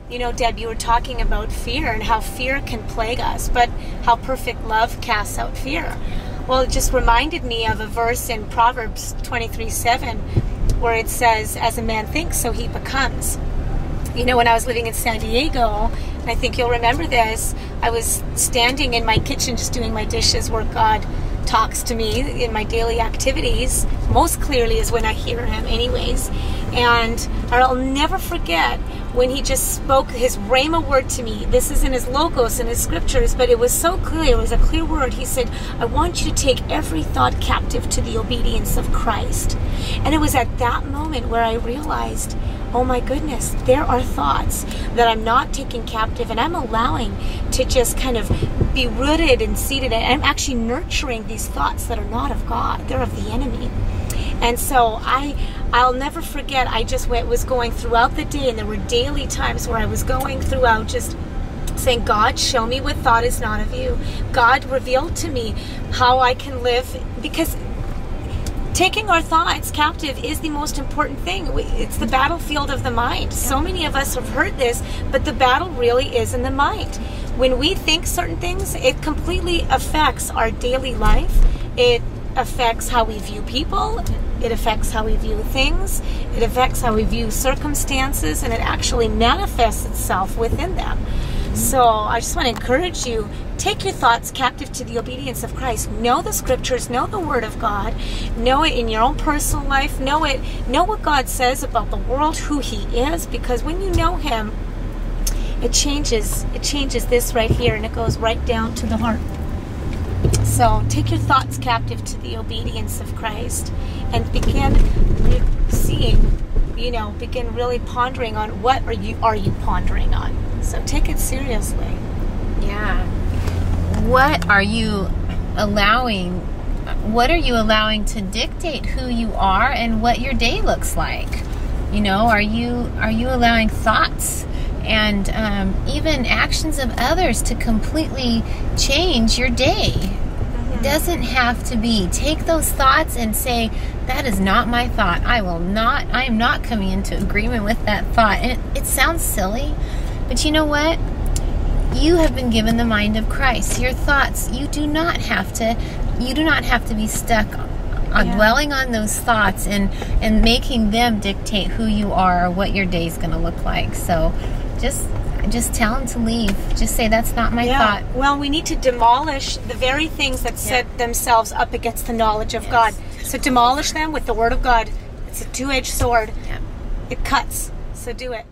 You know, Deb, you were talking about fear and how fear can plague us, but how perfect love casts out fear. Well, it just reminded me of a verse in Proverbs 23:7 where it says, as a man thinks, so he becomes. You know, when I was living in San Diego, and I think you'll remember this, I was standing in my kitchen just doing my dishes where God talks to me in my daily activities. Most clearly is when I hear him anyways. And I'll never forget when he just spoke his rhema word to me. This is in his logos, in his scriptures, but it was so clear. It was a clear word. He said, I want you to take every thought captive to the obedience of Christ. And it was at that moment where I realized, oh my goodness, there are thoughts that I'm not taking captive and I'm allowing to just kind of be rooted and seated. And I'm actually nurturing these thoughts that are not of God. They're of the enemy. And so I'll never forget, I just was going throughout the day, and there were daily times where I was going throughout just saying, God, show me what thought is not of you. God, reveal to me how I can live, because taking our thoughts captive is the most important thing. It's the battlefield of the mind. So many of us have heard this, but the battle really is in the mind. When we think certain things, it completely affects our daily life. It affects how we view people. It affects how we view things. It affects how we view circumstances, and it actually manifests itself within them. So I just want to encourage you, take your thoughts captive to the obedience of Christ. Know the scriptures, know the word of God, know it in your own personal life, know what God says about the world, who he is, because when you know him, it changes this right here, and it goes right down to the heart. So take your thoughts captive to the obedience of Christ and begin seeing, begin really pondering on what are you pondering on. So take it seriously. Yeah. What are you allowing to dictate who you are and what your day looks like? Are you allowing thoughts and even actions of others to completely change your day? It doesn't have to be. Take those thoughts and say, that is not my thought. I am not coming into agreement with that thought. And it sounds silly, but you know what? You have been given the mind of Christ. Your thoughts, you do not have to be stuck on dwelling on those thoughts and making them dictate who you are or what your day is going to look like. So just tell them to leave. Just say, that's not my thought. Well, we need to demolish the very things that set themselves up against the knowledge of God. So demolish them with the word of God. It's a two-edged sword. It cuts. So do it.